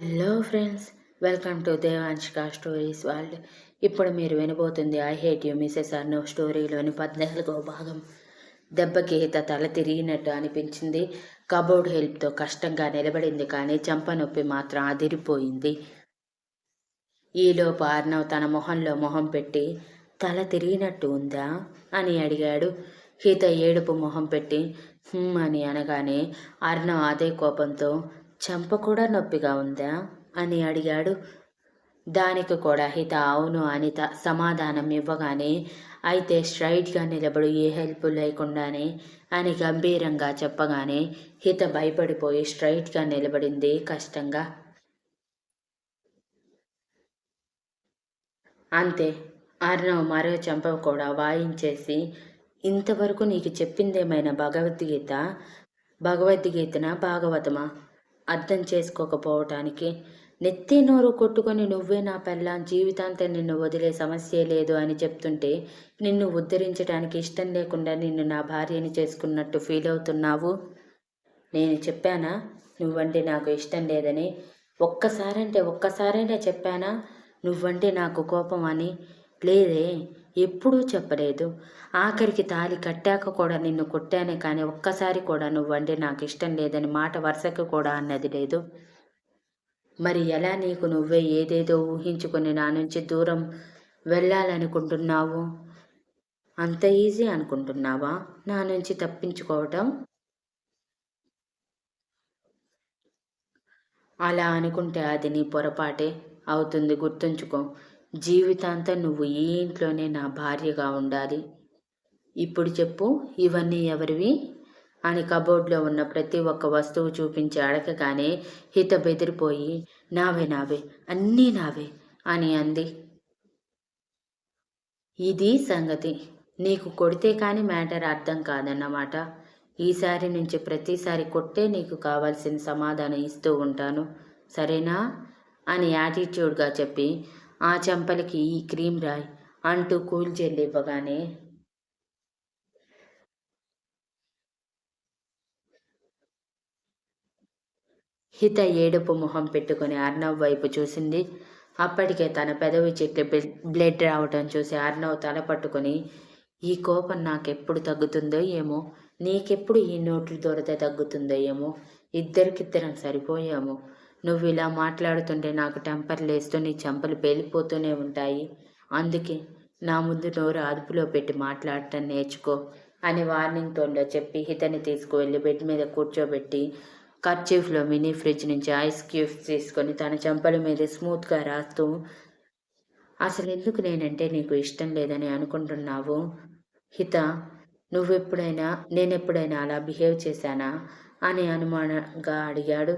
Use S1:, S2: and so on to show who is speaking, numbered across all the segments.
S1: Hello friends, welcome to Devanshika stories world. ఇప్పుడు మీరు వినబోతుంది I hate you Mrs Arnav స్టోరీలోని 14వ భాగం. దెబ్బకి హిత తల తిరిగినట్టు అనిపించింది. కబోర్డ్ హెల్ప్తో కష్టంగా నిలబడింది, కానీ చెంప నొప్పి మాత్రం అదిరిపోయింది. ఈలోపు అర్నవ్ తన మొహంలో మొహం పెట్టి, తల తిరిగినట్టు ఉందా అని అడిగాడు. హిత ఏడుపు మొహం పెట్టి అని అనగానే అర్నవ్ అదే కోపంతో, చెంప కూడా నొప్పిగా ఉందా అని అడిగాడు. దానికి కూడా హిత అవును అని సమాధానం ఇవ్వగానే, అయితే స్ట్రైట్గా నిలబడు, ఏ హెల్ప్ లేకుండానే అని గంభీరంగా చెప్పగానే హిత భయపడిపోయి స్ట్రైట్గా నిలబడింది కష్టంగా. అంతే, అర్ణవ్ మరో చెంప కూడా వాయించేసి, ఇంతవరకు నీకు చెప్పిందేమైనా భగవద్గీతనా భాగవతమా అర్థం చేసుకోకపోవటానికి? నెత్తి నోరు కొట్టుకొని నువ్వే నా పెళ్ళాం, జీవితాంతం నిన్ను వదిలే సమస్యే లేదు అని చెప్తుంటే నిన్ను ఉద్ధరించడానికి ఇష్టం లేకుండా నిన్ను నా భార్యని చేసుకున్నట్టు ఫీల్ అవుతున్నావు. నేను చెప్పానా నువ్వంటే నాకు ఇష్టం లేదని? ఒక్కసారైనా చెప్పానా నువ్వంటే నాకు కోపం అని? లేదే, ఎప్పుడూ చెప్పలేదు. ఆఖరికి తాళి కట్టాక కూడా నిన్ను కొట్టానే, కానీ ఒక్కసారి కూడా నువ్వంటే నాకు ఇష్టం లేదని మాట వరుసకు కూడా అన్నది లేదు. మరి ఎలా నీకు నువ్వే ఏదేదో ఊహించుకొని నా నుంచి దూరం వెళ్ళాలనుకుంటున్నావు? అంత ఈజీ అనుకుంటున్నావా నా నుంచి తప్పించుకోవటం? అలా అనుకుంటే అది నీ పొరపాటే అవుతుంది, గుర్తుంచుకో. జీవితాంతం నువ్వు ఈ ఇంట్లోనే నా భార్యగా ఉండాలి. ఇప్పుడు చెప్పు, ఇవన్నీ ఎవరివి అని కబోర్డ్లో ఉన్న ప్రతి ఒక్క వస్తువు చూపించి అడగగానే హిత బెదిరిపోయి, నావే అన్నీ నావే అని అంది. ఇది సంగతి. నీకు కొడితే కానీ మ్యాటర్ అర్థం కాదన్నమాట. ఈసారి నుంచి ప్రతిసారి కొట్టే నీకు కావాల్సిన సమాధానం ఇస్తూ ఉంటాను, సరేనా అని యాటిట్యూడ్గా చెప్పి, ఆ చెంపలకి ఈ క్రీమ్ రాయ్ అంటూ కూల్ జెల్ ఇవ్వగానే హిత ఏడుపు మొహం పెట్టుకుని అర్ణవ్ వైపు చూసింది. అప్పటికే తన పెదవి చెట్టు బ్లడ్ రావటం చూసి అర్ణవ్ తల పట్టుకొని, ఈ కోపం నాకెప్పుడు తగ్గుతుందో ఏమో, నీకెప్పుడు ఈ నోటి దొరద తగ్గుతుందో ఏమో, ఇద్దరికిద్దరం సరిపోయాము. నువ్వు ఇలా మాట్లాడుతుంటే నాకు టెంపర్ లేస్తూ నీ చెంపలు పేలిపోతూనే ఉంటాయి. అందుకే నా ముందు నోరు అదుపులో పెట్టి మాట్లాడటం నేర్చుకో అని వార్నింగ్ టోన్లో చెప్పి హితని తీసుకువెళ్ళి బెడ్ మీద కూర్చోబెట్టి కర్చీఫ్లో మినీ ఫ్రిడ్జ్ నుంచి ఐస్ క్యూబ్స్ తీసుకొని తన చెంపల మీద స్మూత్గా రాస్తూ, అసలు ఎందుకు నేనంటే నీకు ఇష్టం లేదని అనుకుంటున్నావు హిత? నేనెప్పుడైనా అలా బిహేవ్ చేశానా అని అనుమానంగా అడిగాడు.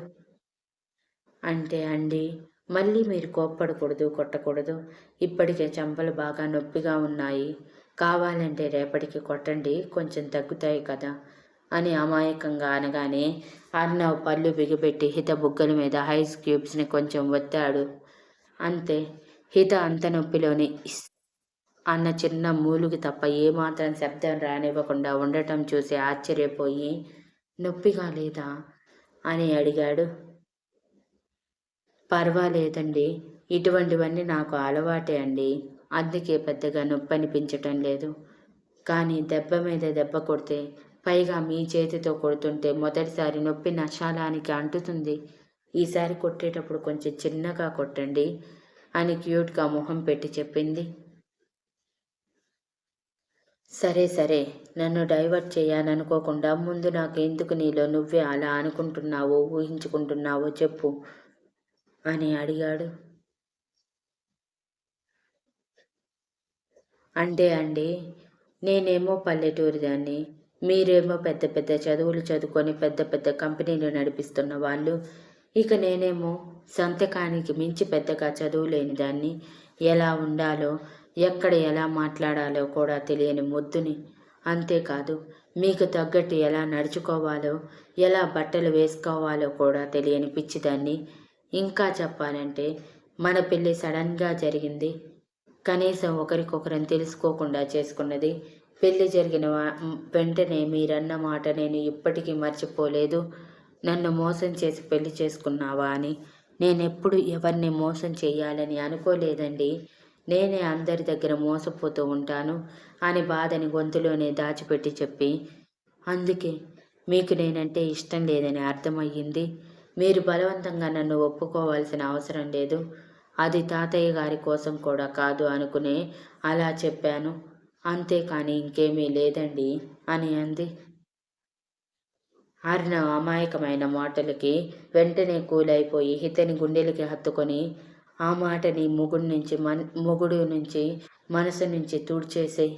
S1: అంటే అండి, మళ్ళీ మీరు కోప్పడకూడదు, కొట్టకూడదు. ఇప్పటికే చెంపలు బాగా నొప్పిగా ఉన్నాయి. కావాలంటే రేపటికి కొట్టండి, కొంచెం తగ్గుతాయి కదా అని అమాయకంగా అనగానే అర్ణవ్ పళ్ళు బిగబెట్టి హిత బుగ్గల మీద ఐస్ క్యూబ్స్ని కొంచెం ఒత్తాడు. అంతే. హిత అంత నొప్పిలోని అన్న చిన్న మూలుగి తప్ప ఏమాత్రం శబ్దం రానివ్వకుండా ఉండటం చూసి ఆశ్చర్యపోయి, నొప్పిగా లేదా అని అడిగాడు. పర్వాలేదండి, ఇటువంటివన్నీ నాకు అలవాటే అండి, అందుకే పెద్దగా నొప్పి అనిపించటం లేదు. కానీ దెబ్బ మీద దెబ్బ కొడితే, పైగా మీ చేతితో కొడుతుంటే మొదటిసారి నొప్పి నశాలానికి అంటుతుంది. ఈసారి కొట్టేటప్పుడు కొంచెం చిన్నగా కొట్టండి అని క్యూట్గా మొహం పెట్టి చెప్పింది. సరే, నన్ను డైవర్ట్ చేయాలనుకోకుండా ముందు నాకు ఎందుకు నీలో నువ్వే అలా అనుకుంటున్నావో ఊహించుకుంటున్నావో చెప్పు అని అడిగాడు. అంటే అండి, నేనేమో పల్లెటూరి దాన్ని, మీరేమో పెద్ద పెద్ద చదువులు చదువుకొని పెద్ద పెద్ద కంపెనీలు నడిపిస్తున్న వాళ్ళు, ఇక నేనేమో సంతకానికి మించి పెద్దగా చదువులేని దాన్ని, ఎలా ఉండాలో ఎక్కడ ఎలా మాట్లాడాలో కూడా తెలియని మొద్దుని. అంతేకాదు, మీకు తగ్గట్టు ఎలా నడుచుకోవాలో ఎలా బట్టలు వేసుకోవాలో కూడా తెలియని పిచ్చిదాన్ని. ఇంకా చెప్పాలంటే మన పెళ్ళి సడన్గా జరిగింది, కనీసం ఒకరికొకరం తెలుసుకోకుండా చేసుకున్నది. పెళ్లి జరిగిన వెంటనే మీరన్న మాట నేను ఇప్పటికీ మర్చిపోలేదు. నన్ను మోసం చేసి పెళ్లి చేసుకున్నావా అని. నేనెప్పుడు ఎవరిని మోసం చెయ్యాలని అనుకోలేదండి. నేనే అందరి దగ్గర మోసపోతూ ఉంటాను అని బాధని గొంతులోనే దాచిపెట్టి చెప్పి, అందుకే మీకు నేనంటే ఇష్టం లేదని అర్థమయ్యింది. మీరు బలవంతంగా నన్ను ఒప్పుకోవాల్సిన అవసరం లేదు. అది తాతయ్య గారి కోసం కూడా కాదు అనుకునే అలా చెప్పాను. అంతేకాని ఇంకేమీ లేదండి అని అంది. అర్ణవ్ అమాయకమైన మాటలకి వెంటనే కూలైపోయి హితని గుండెలకి హత్తుకొని, ఆ మాటని మొగుడు నుంచి మనసు నుంచి తుడిచేసేయ్.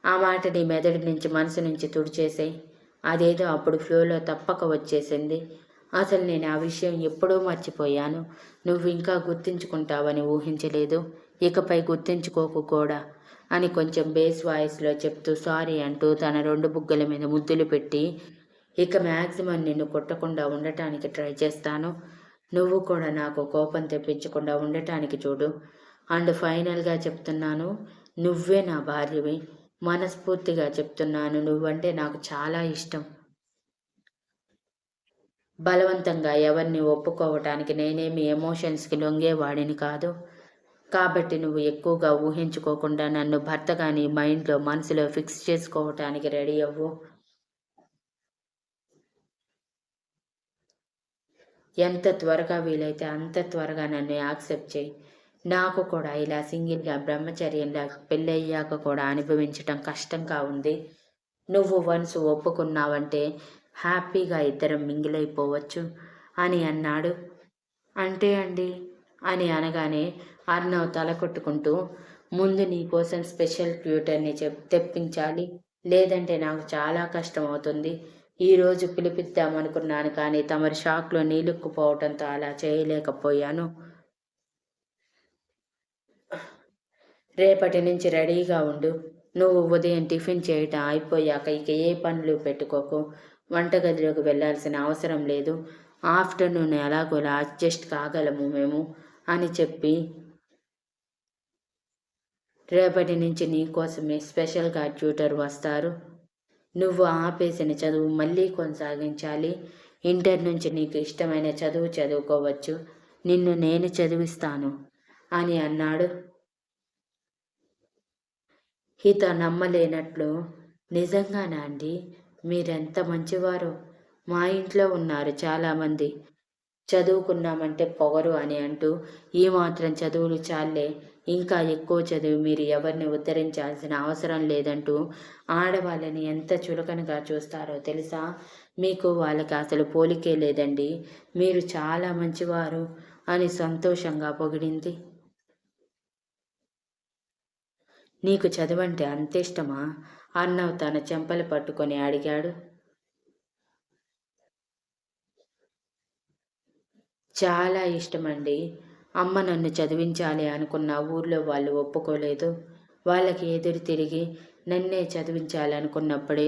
S1: ఆ మాటని మెదడు నుంచి మనసు నుంచి తుడిచేసేయ్. అదేదో అప్పుడు ఫ్లోలో తప్పక వచ్చేసింది. అసలు నేను ఆ విషయం ఎప్పుడో మర్చిపోయాను. నువ్వు ఇంకా గుర్తుంచుకుంటావని ఊహించలేదు. ఇకపై గుర్తుంచుకోకు కూడా అని కొంచెం బేస్ వాయిస్లో చెప్తూ సారీ అంటూ తన 2 బుగ్గల మీద ముద్దులు పెట్టి, ఇక మ్యాక్సిమం నిన్ను కొట్టకుండా ఉండటానికి ట్రై చేస్తాను. నువ్వు కూడా నాకు కోపం తెప్పించకుండా ఉండటానికి చూడు. అండ్ ఫైనల్గా చెప్తున్నాను, నువ్వే నా భార్యవి. మనస్ఫూర్తిగా చెప్తున్నాను, నువ్వంటే నాకు చాలా ఇష్టం. బలవంతంగా ఎవరిని ఒప్పుకోవటానికి నేనేమి ఎమోషన్స్కి లొంగేవాడిని కాదు. కాబట్టి నువ్వు ఎక్కువగా ఊహించుకోకుండా నన్ను భర్తగా నీ మైండ్లో మనసులో ఫిక్స్ చేసుకోవటానికి రెడీ అవ్వు. ఎంత త్వరగా వీలైతే అంత త్వరగా నన్ను యాక్సెప్ట్ చేయి. నాకు కూడా ఇలా సింగిల్గా బ్రహ్మచర్యంలా పెళ్ళయ్యాక కూడా అనుభవించటం కష్టంగా ఉంది. నువ్వు వన్స్ ఒప్పుకున్నావంటే హ్యాపీగా ఇద్దరం మింగిలైపోవచ్చు అని అన్నాడు. అంటే అండి అని అనగానే అర్ణవ్ తల కొట్టుకుంటూ, ముందు నీ కోసం స్పెషల్ ట్యూటర్ని తెప్పించాలి. లేదంటే నాకు చాలా కష్టం అవుతుంది. ఈరోజు పిలిపిద్దామనుకున్నాను కానీ తమరి షాక్లో నీలుక్కుపోవటంతో అలా చేయలేకపోయాను. రేపటి నుంచి రెడీగా ఉండు. నువ్వు ఉదయం టిఫిన్ చేయటం అయిపోయాక ఇక ఏ పనులు పెట్టుకోకు. వంటగదిలోకి వెళ్ళాల్సిన అవసరం లేదు. ఆఫ్టర్నూన్ ఎలాగోలా అడ్జస్ట్ కాగలము మేము అని చెప్పి, రేపటి నుంచి నీ కోసమే స్పెషల్గా ట్యూటర్ వస్తారు. నువ్వు ఆపేసిన చదువు మళ్ళీ కొనసాగించాలి. ఇంటర్ నుంచి నీకు ఇష్టమైన చదువు చదువుకోవచ్చు. నిన్ను నేను చదివిస్తాను అని అన్నాడు. హిత నమ్మలేనట్లు, నిజంగానా అండి? మీరెంత మంచివారో. మా ఇంట్లో ఉన్నారు చాలామంది చదువుకున్నామంటే పొగరు అని అంటూ, ఈ మాత్రం చదువులు చాలే, ఇంకా ఎక్కువ చదివి మీరు ఎవరిని ఉద్ధరించాల్సిన అవసరం లేదంటూ ఆడవాళ్ళని ఎంత చులకనగా చూస్తారో తెలుసా? మీకు వాళ్ళకి అసలు పోలికే లేదండి. మీరు చాలా మంచివారు అని సంతోషంగా పొగిడింది. నీకు చదువంటే అంత ఇష్టమా? అర్ణవ్ తన చెంపలు పట్టుకొని అడిగాడు. చాలా ఇష్టమండి. అమ్మ నన్ను చదివించాలి అనుకున్న ఊర్లో వాళ్ళు ఒప్పుకోలేదు. వాళ్ళకి ఎదురు తిరిగి నన్నే చదివించాలనుకున్నప్పుడే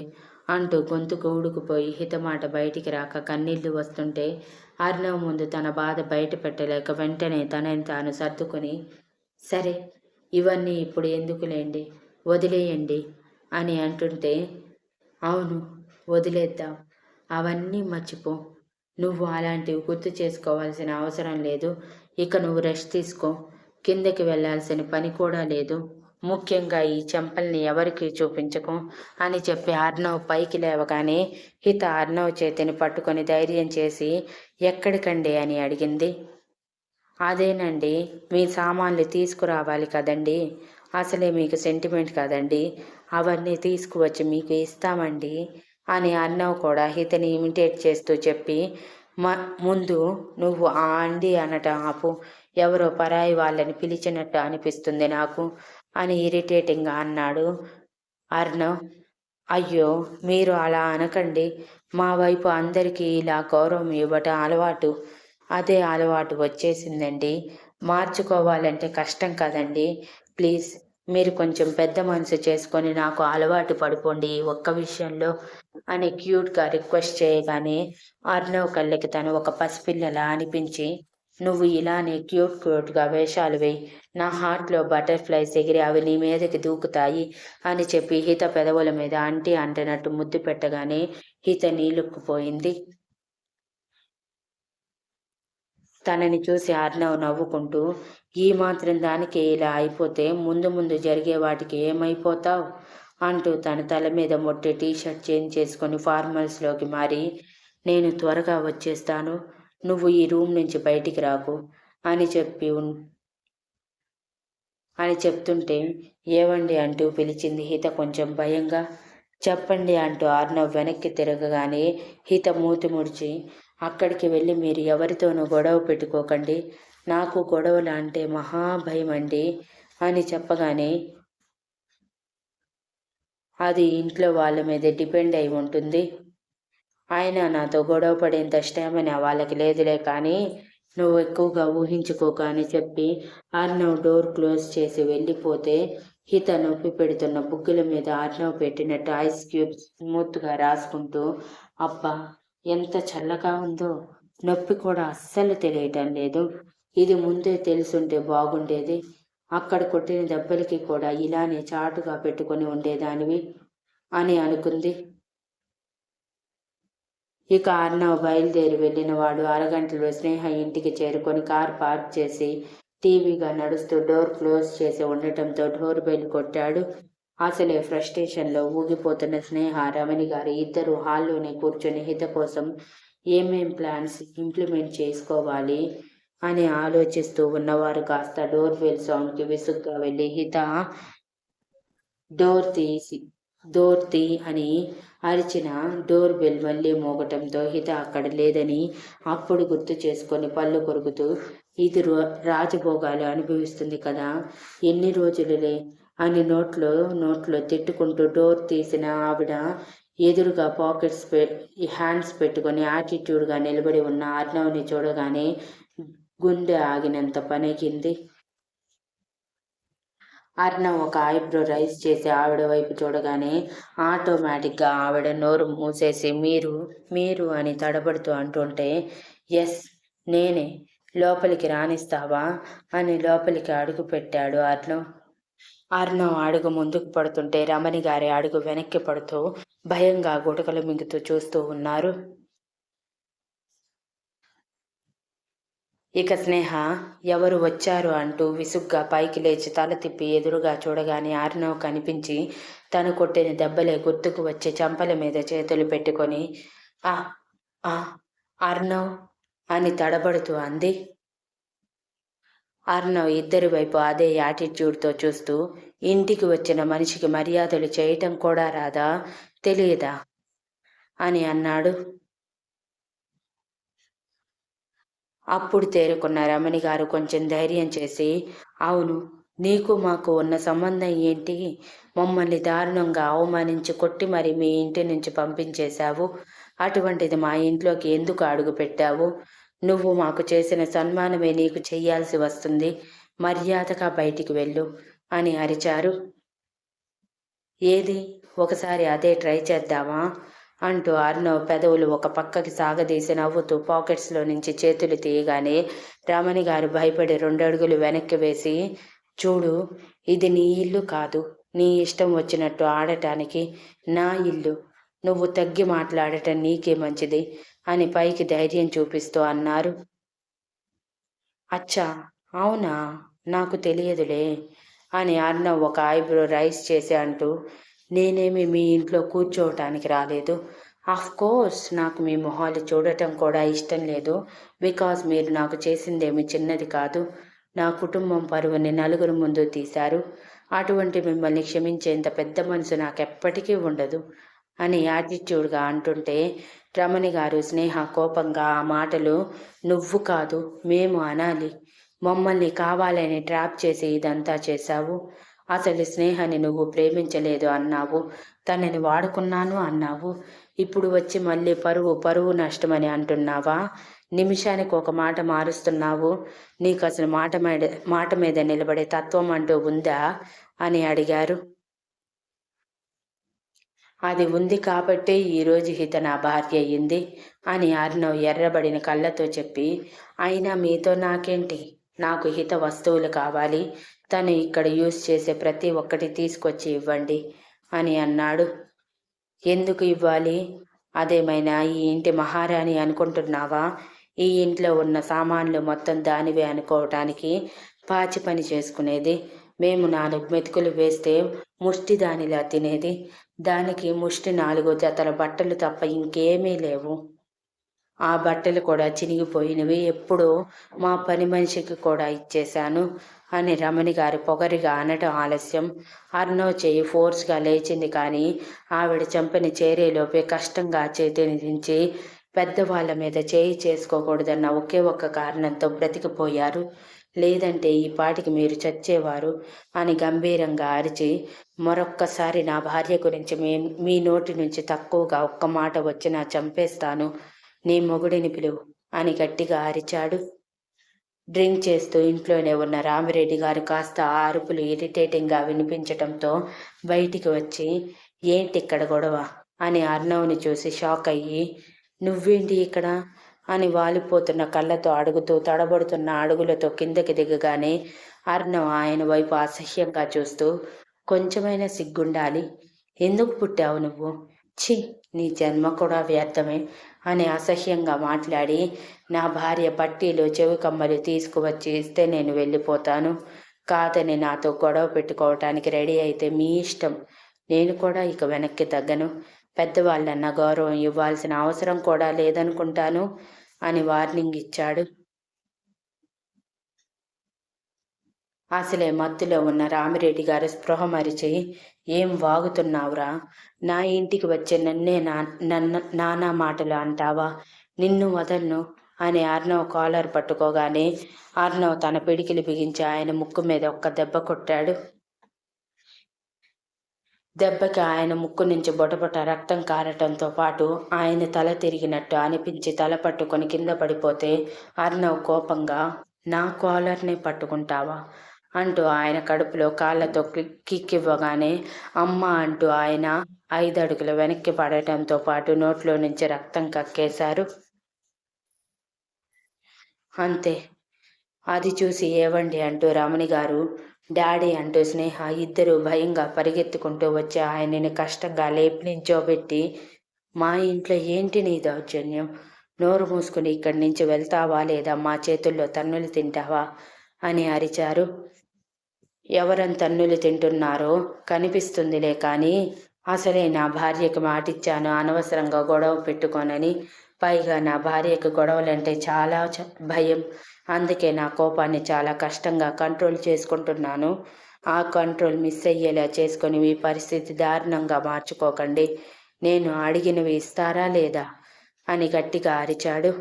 S1: అంటూ గొంతుకు ఊడుకుపోయి హితమాట బయటికి రాక కన్నీళ్లు వస్తుంటే అర్ణవ్ ముందు తన బాధ బయట పెట్టలేక వెంటనే తనని తాను సర్దుకొని, సరే ఇవన్నీ ఇప్పుడు ఎందుకులేండి, వదిలేయండి అని అంటుంటే, అవును వదిలేద్దాం, అవన్నీ మర్చిపో. నువ్వు అలాంటివి గుర్తు చేసుకోవాల్సిన అవసరం లేదు. ఇక నువ్వు రెస్ట్ తీసుకో. కిందకి వెళ్ళాల్సిన పని కూడా లేదు. ముఖ్యంగా ఈ చెంపల్ని ఎవరికి చూపించకు అని చెప్పి అర్ణవ్ పైకి లేవగానే హిత అర్ణవ్ చేతిని పట్టుకొని ధైర్యం చేసి, ఎక్కడికండి అని అడిగింది. అదేనండి, మీ సామాన్లు తీసుకురావాలి కదండి. అసలే మీకు సెంటిమెంట్ కదండి, అవన్నీ తీసుకువచ్చి మీకు ఇస్తామండి అని అర్ణవ్ కూడా హితని ఇమిటేట్ చేస్తూ చెప్పి, ముందు నువ్వు ఆ అండి అనటం ఆపు. ఎవరో పరాయి వాళ్ళని పిలిచినట్టు అనిపిస్తుంది నాకు అని ఇరిటేటింగ్గా అన్నాడు అర్ణవ్. అయ్యో మీరు అలా అనకండి. మా వైపు అందరికీ ఇలా గౌరవం ఇవ్వటం అలవాటు. అదే అలవాటు వచ్చేసిందండి. మార్చుకోవాలంటే కష్టం కదండి. ప్లీజ్ మీరు కొంచెం పెద్ద మనసు చేసుకొని నాకు అలవాటు పడిపోండి ఈ ఒక్క విషయంలో అని క్యూట్గా రిక్వెస్ట్ చేయగానే అర్ణవ్ కళ్ళకి తను ఒక పసిపిల్లలా అనిపించి, నువ్వు ఇలానే క్యూట్గా వేషాలు వేయి. నా హార్ట్లో బటర్ఫ్లైస్ ఎగిరి అవి నీ మీదకి దూకుతాయి అని చెప్పి హిత పెదవుల మీద అంటనట్టు ముద్దు పెట్టగానే హిత నీలుక్కుపోయింది. తనని చూసి అర్ణవ్ నవ్వుకుంటూ, ఈ మాత్రం దానికి ఇలా అయిపోతే ముందు ముందు జరిగే వాటికి ఏమైపోతావ్ అంటూ తన తల మీద మొట్టి టీషర్ట్ చేంజ్ చేసుకొని ఫార్మల్స్లోకి మారి, నేను త్వరగా వచ్చేస్తాను, నువ్వు ఈ రూమ్ నుంచి బయటికి రాకు అని చెప్తుంటే, ఏవండి అంటూ పిలిచింది హిత కొంచెం భయంగా. చెప్పండి అంటూ అర్ణవ్ వెనక్కి తిరగగానే హిత మూతి ముడిచి, అక్కడికి వెళ్ళి మీరు ఎవరితోనూ గొడవ పెట్టుకోకండి, నాకు గొడవలు అంటే మహాభయం అండి అని చెప్పగానే, అది ఇంట్లో వాళ్ళ మీద డిపెండ్ అయి ఉంటుంది, ఆయన నాతో గొడవ పడేంత స్టామినా వాళ్ళకి లేదులే, కానీ నువ్వు ఎక్కువగా ఊహించుకోక అని చెప్పి అర్ణవ్ డోర్ క్లోజ్ చేసి వెళ్ళిపోతే, హిత నొప్పి పెడుతున్న బుగ్గల మీద అర్ణవ్ పెట్టిన ఐస్ క్యూబ్స్ స్మూత్గా రాసుకుంటూ, అబ్బా ఎంత చల్లగా ఉందో, నొప్పి కూడా అస్సలు తెలియటం లేదు, ఇది ముందే తెలుసుంటే బాగుండేది, అక్కడ కొట్టిన దెబ్బలకి కూడా ఇలానే చాటుగా పెట్టుకొని ఉండేదానివి అని అనుకుంది. ఇక అర్ణవ్ బయలుదేరి వెళ్ళినవాడు అరగంటలో స్నేహ ఇంటికి చేరుకొని కార్ పార్క్ చేసి టీవీగా నడుస్తూ డోర్ క్లోజ్ చేసి ఉండటంతో డోర్ బెల్ కొట్టాడు. అసలే ఫ్రస్ట్రేషన్లో ఊగిపోతున్న స్నేహ, రమణి గారు ఇద్దరు హాల్లోనే కూర్చొని హిత కోసం ఏమేం ప్లాన్స్ ఇంప్లిమెంట్ చేసుకోవాలి అని ఆలోచిస్తూ ఉన్నవారు కాస్త డోర్ బెల్ సౌండ్కి విసుగ్గా వెళ్ళి, హిత డోర్ తీ అని అరిచిన డోర్ బెల్ మళ్ళీ మోగటంతో హిత అక్కడ లేదని అప్పుడు గుర్తు చేసుకొని పళ్ళు కొరుకుతూ, ఇది రాజభోగాలు అనుభవిస్తుంది కదా, ఎన్ని రోజులులే అని నోట్లో తిట్టుకుంటూ డోర్ తీసిన ఆవిడ ఎదురుగా హ్యాండ్స్ పెట్టుకొని యాటిట్యూడ్గా నిలబడి ఉన్న అర్ణవ్ని చూడగానే గుండె ఆగినంత పనికింది. అర్ణవ్ ఒక ఐబ్రో రైజ్ చేసి ఆవిడ వైపు చూడగానే ఆటోమేటిక్గా ఆవిడ నోరు మూసేసి మీరు అని తడబడుతూ అంటుంటే, ఎస్ నేనే, లోపలికి రానిస్తావా అని లోపలికి అడుగు పెట్టాడు అర్ణవ్ అడుగు ముందుకు పడుతుంటే రమణి గారి అడుగు వెనక్కి పడుతూ భయంగా గుటకలు మింగుతూ చూస్తూ ఉన్నారు. ఇక స్నేహ ఎవరు వచ్చారు అంటూ విసుగ్గా పైకి లేచి తల తిప్పి ఎదురుగా చూడగానే అర్ణవ్ కనిపించి తను కొట్టిన దెబ్బలే గుర్తుకు వచ్చి చంపల మీద చేతులు పెట్టుకొని, ఆ అర్ణవ్ అని తడబడుతూ అంది. అర్ణవ్ ఇద్దరి వైపు అదే యాటిట్యూడ్తో చూస్తూ, ఇంటికి వచ్చిన మనిషికి మర్యాదలు చేయటం కూడా రాదా, తెలియదా అని అన్నాడు. అప్పుడు తేరుకున్న రమణి గారు కొంచెం ధైర్యం చేసి, అవును, నీకు మాకు ఉన్న సంబంధం ఏంటి, మమ్మల్ని దారుణంగా అవమానించి కొట్టి మరి మీ ఇంటి నుంచి పంపించేశావు, అటువంటిది మా ఇంట్లోకి ఎందుకు అడుగు పెట్టావు, నువ్వు మాకు చేసిన సన్మానమే నీకు చెయ్యాల్సి వస్తుంది, మర్యాదగా బయటికి వెళ్ళు అని అరిచారు. ఏది ఒకసారి అదే ట్రై చేద్దామా అంటూ అర్ణవ్ పెదవులు ఒక పక్కకి సాగదీసి నవ్వుతూ పాకెట్స్లో నుంచి చేతులు తీయగానే రమణి గారు భయపడి 2 అడుగులు వెనక్కి వేసి, చూడు, ఇది నీ ఇల్లు కాదు, నీ ఇష్టం వచ్చినట్టు ఆడటానికి, నా ఇల్లు, నువ్వు తగ్గి మాట్లాడటం నీకే మంచిది అని పైకి ధైర్యం చూపిస్తూ అన్నారు. అచ్చా అవునా, నాకు తెలియదులే అని అర్ణవ్ ఒక ఐబ్రో రైస్ చేసి అంటూ, నేనేమి మీ ఇంట్లో కూర్చోవటానికి రాలేదు, కోర్స్ నాకు మీ మొహాలు చూడటం కూడా ఇష్టం లేదు, బికాజ్ మీరు నాకు చేసిందేమి చిన్నది కాదు, నా కుటుంబం పరువుని నలుగురు ముందు తీశారు, అటువంటి మిమ్మల్ని క్షమించేంత పెద్ద మనసు నాకెప్పటికీ ఉండదు అని యాటిట్యూడ్గా అంటుంటే రమణి గారు స్నేహ కోపంగా, ఆ మాటలు నువ్వు కాదు మేము అనాలి, మమ్మల్ని కావాలని ట్రాప్ చేసి ఇదంతా చేశావు, అసలు స్నేహని నువ్వు ప్రేమించలేదు అన్నావు, తనని వాడుకున్నాను అన్నావు, ఇప్పుడు వచ్చి మళ్ళీ పరువు నష్టమని అంటున్నావా, నిమిషానికి ఒక మాట మారుస్తున్నావు, నీకు అసలు మాట మీద నిలబడే తత్వం అంటూ ఉందా అని అడిగారు. అది ఉంది కాబట్టే ఈరోజు హిత నా భార్య అయ్యింది అని అర్ణవ్ ఎర్రబడిన కళ్ళతో చెప్పి, అయినా మీతో నాకేంటి, నాకు హిత వస్తువులు కావాలి, తను ఇక్కడ యూజ్ చేసే ప్రతి ఒక్కటి తీసుకొచ్చి ఇవ్వండి అని అన్నాడు. ఎందుకు ఇవ్వాలి, అదేమైనా ఈ ఇంటి మహారాణి అనుకుంటున్నావా, ఈ ఇంట్లో ఉన్న సామాన్లు మొత్తం దానివే అనుకోవటానికి పాచి పని చేసుకునేది. మేము 4 మెతుకులు వేస్తే ముష్టి దానిలా తినేది. దానికి ముష్టి 4 జతల బట్టలు తప్ప ఇంకేమీ లేవు. ఆ బట్టలు కూడా చినిగిపోయినవి. ఎప్పుడో మా పని మనిషికి కూడా ఇచ్చేశాను అని రమణి గారు పొగరిగా అనటం ఆలస్యం. అర్నవ్ చెయ్యి ఫోర్స్గా లేచింది, కానీ ఆవిడ చెంపని చేరేలోపే కష్టంగా చేతిని దించి పెద్దవాళ్ళ మీద చేయి చేసుకోకూడదన్న ఒకే ఒక్క కారణంతో బ్రతికిపోయారు. లేదంటే ఈ పాటికి మీరు చచ్చేవారు అని గంభీరంగా అరిచి, మరొక్కసారి నా భార్య గురించి మీ నోటి నుంచి తక్కువగా ఒక్క మాట వచ్చినా చంపేస్తాను, నీ మొగుడిని పిలువు అని గట్టిగా అరిచాడు. డ్రింక్ చేస్తూ ఇంట్లోనే ఉన్న రామిరెడ్డి గారు కాస్త ఆ అరుపులు ఇరిటేటింగ్గా వినిపించటంతో బయటికి వచ్చి, ఏంటి ఇక్కడ గొడవ అని అర్నవ్ని చూసి షాక్ అయ్యి, నువ్వేంటి ఇక్కడ అని వాలిపోతున్న కళ్ళతో అడుగుతూ తడబడుతున్న అడుగులతో కిందకి దిగగానే అర్నవ్ ఆయన వైపు అసహ్యంగా చూస్తూ, కొంచెమైనా సిగ్గుండాలి, ఎందుకు పుట్టావు నువ్వు, ఛీ నీ జన్మ కూడా వ్యర్థమే అని అసహ్యంగా మాట్లాడి, నా భార్య పట్టీలు చెవి కమ్మలు తీసుకువచ్చి ఇస్తే నేను వెళ్ళిపోతాను, కాదని నాతో గొడవ పెట్టుకోవటానికి రెడీ అయితే మీ ఇష్టం, నేను కూడా ఇక వెనక్కి తగ్గను, పెద్దవాళ్ళన్న గౌరవం ఇవ్వాల్సిన అవసరం కూడా లేదనుకుంటాను అని వార్నింగ్ ఇచ్చాడు. అసలే మత్తులో ఉన్న రామిరెడ్డి గారు స్పృహ మరిచి, ఏం వాగుతున్నావురా, నా ఇంటికి వచ్చే నన్నే నానా మాటలు అంటావా, నిన్ను వదలను అని అర్నవ్ కాలర్ పట్టుకోగానే అర్నవ్ తన పిడికిలి బిగించి ఆయన ముక్కు మీద ఒక్క దెబ్బ కొట్టాడు. దెబ్బకి ఆయన ముక్కు నుంచి బొటబొట రక్తం కారటంతో పాటు ఆయన తల తిరిగినట్టు అనిపించి తల పట్టుకొని కింద పడిపోతే అర్నవ్ కోపంగా, నా కాలర్నే పట్టుకుంటావా అంటూ ఆయన కడుపులో కాళ్ళతో కిక్కివ్వగానే అమ్మ అంటూ ఆయన 5 అడుగులు వెనక్కి పడటంతో పాటు నోట్లో నుంచి రక్తం కక్కేశారు. అంతే. అది చూసి ఏవండి అంటూ రమణి గారు, డాడీ అంటూ స్నేహ ఇద్దరూ భయంగా పరిగెత్తుకుంటూ వచ్చి ఆయనని కష్టంగా లేపి నించోబెట్టి, మా ఇంట్లో ఏంటి నీ దౌర్జన్యం, నోరు మూసుకుని ఇక్కడి నుంచి వెళ్తావా లేదా మా చేతుల్లో తన్నులు తింటావా అని అరిచారు. ఎవరని తన్నులు తింటున్నారో కనిపిస్తుందిలే, కానీ అసలే నా భార్యకి మాటిచ్చాను అనవసరంగా గొడవ పెట్టుకోనని, పైగా నా భార్యకి గొడవలంటే చాలా భయం, అందుకే నా కోపాన్ని చాలా కష్టంగా కంట్రోల్ చేసుకుంటున్నాను, ఆ కంట్రోల్ మిస్ అయ్యేలా చేసుకొని మీ పరిస్థితి దారుణంగా మార్చుకోకండి, నేను అడిగినవి ఇస్తారా లేదా అని గట్టిగా అరిచాడు.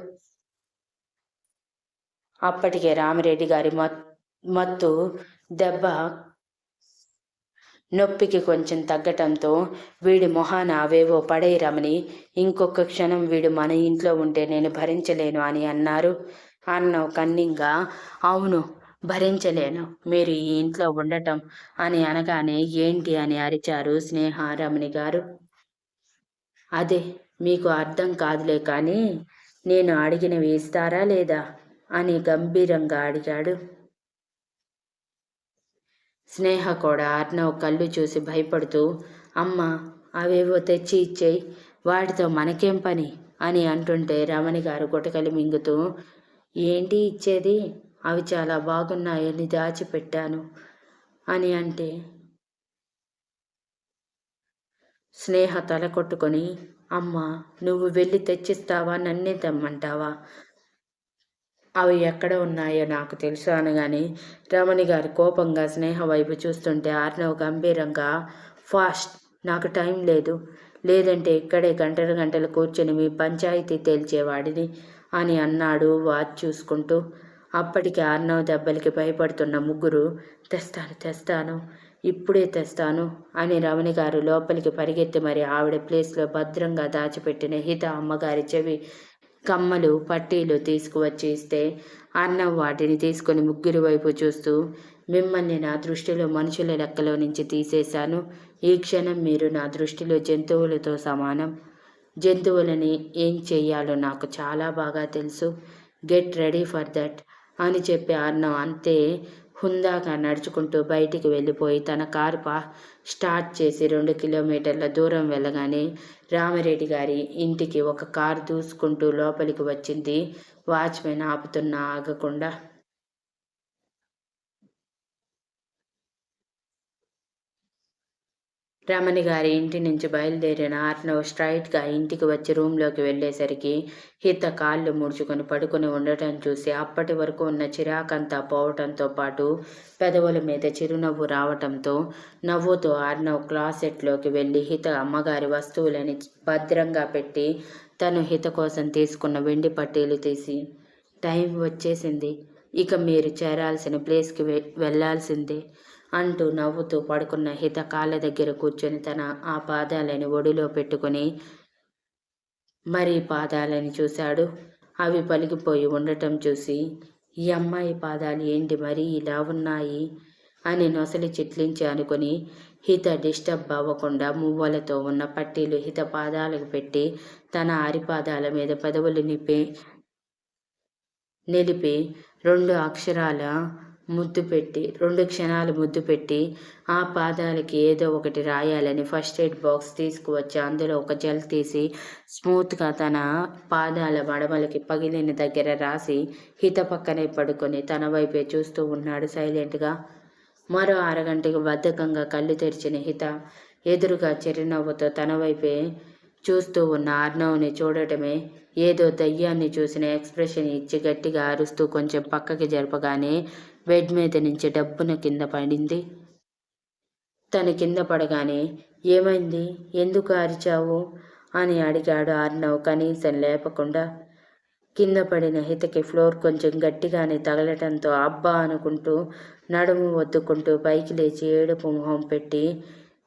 S1: అప్పటికే రామిరెడ్డి గారి మత్తు దెబ్బ నొప్పికి కొంచెం తగ్గటంతో వీడి మొహాన అవేవో పడేయరమని, ఇంకొక క్షణం వీడు మన ఇంట్లో ఉంటే నేను భరించలేను అని అన్నారు. అర్నవ్ కన్నింగా, అవును భరించలేను మీరు ఈ ఇంట్లో ఉండటం అని అనగానే ఏంటి అని అరిచారు స్నేహ రమణి గారు. అదే మీకు అర్థం కాదులే, కానీ నేను అడిగినవి ఇస్తారా లేదా అని గంభీరంగా అడిగాడు. స్నేహ కూడా అర్నవ్ కళ్ళు చూసి భయపడుతూ, అమ్మ అవేవో తెచ్చి ఇచ్చేయి, వాటితో మనకేం పని అని అంటుంటే రమణి గారు గుటకలు మింగుతూ, ఏంటి ఇచ్చేది, అవి చాలా బాగున్నాయని దాచిపెట్టాను అని అంటే స్నేహ తల కొట్టుకొని, అమ్మ నువ్వు వెళ్ళి తెచ్చిస్తావా, నన్నే తెమ్మంటావా, అవి ఎక్కడ ఉన్నాయో నాకు తెలుసు అనగానే రమణి గారు కోపంగా స్నేహ వైపు చూస్తుంటే అర్నవ్ గంభీరంగా, ఫాస్ట్, నాకు టైం లేదు, లేదంటే ఇక్కడే గంటలు గంటలు కూర్చొని మీ పంచాయతీ తేల్చేవాడిని అని అన్నాడు వాచ్ చూసుకుంటూ. అప్పటికి అర్నవ్ దెబ్బలకి భయపడుతున్న ముగ్గురు, తెస్తాను ఇప్పుడే తెస్తాను అని రమణి గారు లోపలికి పరిగెత్తి మరి ఆవిడ ప్లేస్లో భద్రంగా దాచిపెట్టిన హిత అమ్మగారి చెవి కమ్మలు పట్టీలు తీసుకువచ్చి ఇస్తే అర్నవ్ వాటిని తీసుకుని ముగ్గురి వైపు చూస్తూ, మిమ్మల్ని నా దృష్టిలో మనుషుల లెక్కలో నుంచి తీసేశాను, ఈ క్షణం మీరు నా దృష్టిలో జంతువులతో సమానం, జంతువులని ఏం చెయ్యాలో నాకు చాలా బాగా తెలుసు, గెట్ రెడీ ఫర్ దట్ అని చెప్పి అర్నవ్ అంతే హుందాగా నడుచుకుంటూ బయటికి వెళ్ళిపోయి తన కారు స్టార్ట్ చేసి 2 కిలోమీటర్ల దూరం వెళ్ళగానే రామిరెడ్డి గారి ఇంటికి ఒక కారు దూసుకుంటూ లోపలికి వచ్చింది. వాచ్మెన్ ఆపుతున్నా ఆగకుండా. రమణి గారి ఇంటి నుంచి బయలుదేరిన ఆర్నవ్ స్ట్రైట్గా ఇంటికి వచ్చి రూంలోకి వెళ్ళేసరికి హిత కాళ్ళు ముడుచుకొని పడుకుని ఉండటం చూసి అప్పటి వరకు ఉన్న చిరాకంతా పోవటంతో పాటు పెదవుల మీద చిరునవ్వు రావటంతో నవ్వుతూ ఆర్నవ్ క్లాసెట్లోకి వెళ్ళి హిత అమ్మగారి వస్తువులని భద్రంగా పెట్టి తను హిత కోసం తీసుకున్న వెండి పట్టీలు తీసి, టైం వచ్చేసింది, ఇక మీరు చేరాల్సిన ప్లేస్కి వెళ్ళాల్సిందే అంటూ నవ్వుతూ పడుకున్న హిత కాళ్ళ దగ్గర కూర్చొని తన ఆ పాదాలని ఒడిలో పెట్టుకుని మరీ పాదాలని చూశాడు. అవి పలికిపోయి ఉండటం చూసి, ఈ అమ్మాయి పాదాలు ఏంటి మరీ ఇలా ఉన్నాయి అని నొసలి చిట్లించి అనుకుని హిత డిస్టర్బ్ అవ్వకుండా మువ్వలతో ఉన్న పట్టీలు హిత పాదాలకు పెట్టి తన అరిపాదాల మీద పెదవులు నిలిపి 2 క్షణాలు ముద్దు పెట్టి ఆ పాదాలకి ఏదో ఒకటి రాయాలని ఫస్ట్ ఎయిడ్ బాక్స్ తీసుకువచ్చి అందులో ఒక జెల్ తీసి స్మూత్గా తన పాదాల మడమలకి పగిలిన దగ్గర రాసి హిత పక్కనే పడుకొని తన వైపే చూస్తూ ఉన్నాడు సైలెంట్గా. మరో అరగంటకి బద్ధకంగా కళ్ళు తెరిచిన హిత ఎదురుగా చిరునవ్వుతో తన వైపే చూస్తూ ఉన్న అర్ణవ్ని చూడటమే ఏదో దయ్యాన్ని చూసిన ఎక్స్ప్రెషన్ ఇచ్చి గట్టిగా అరుస్తూ కొంచెం పక్కకి జరపగానే బెడ్ మీద నుంచి డబ్బున కింద పడింది. తను కింద పడగానే ఏమైంది, ఎందుకు అరిచావు అని అడిగాడు అర్ణవ్ కనీసం లేపకుండా. కింద పడిన హితకి ఫ్లోర్ కొంచెం గట్టిగానే తగలటంతో అబ్బా అనుకుంటూ నడుము ఒత్తుకుంటూ పైకి లేచి ఏడుపు మొహం పెట్టి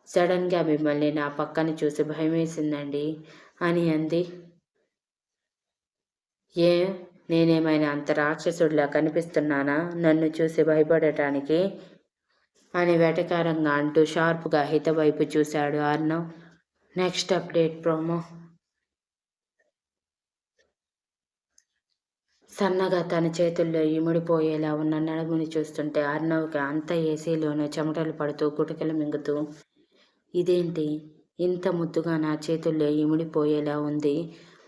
S1: సడన్గా మిమ్మల్ని నా పక్కన చూసి భయమేసిందండి అని అంది. ఏ నేనేమైనా అంత రాక్షసుడిలా కనిపిస్తున్నానా నన్ను చూసి భయపడటానికి అని వెటకారంగా అంటూ షార్ప్గా హిత వైపు చూశాడు అర్ణవ్. Next update promo. సన్నగా తన చేతుల్లో ఇముడిపోయేలా ఉన్న నడుముని చూస్తుంటే అర్ణవ్కి అంత ఏసీలోనూ చెమటలు పడుతూ గుటకలు మింగుతూ ఇదేంటి ఇంత ముద్దుగా నా చేతుల్లో ఇమిడిపోయేలా ఉంది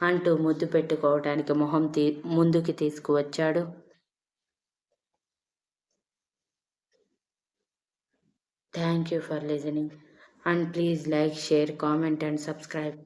S1: అంటూ ముద్దు పెట్టుకోవటానికి మొహం ముందుకి తీసుకువచ్చాడు. Thank you for listening and please like, share, comment and subscribe.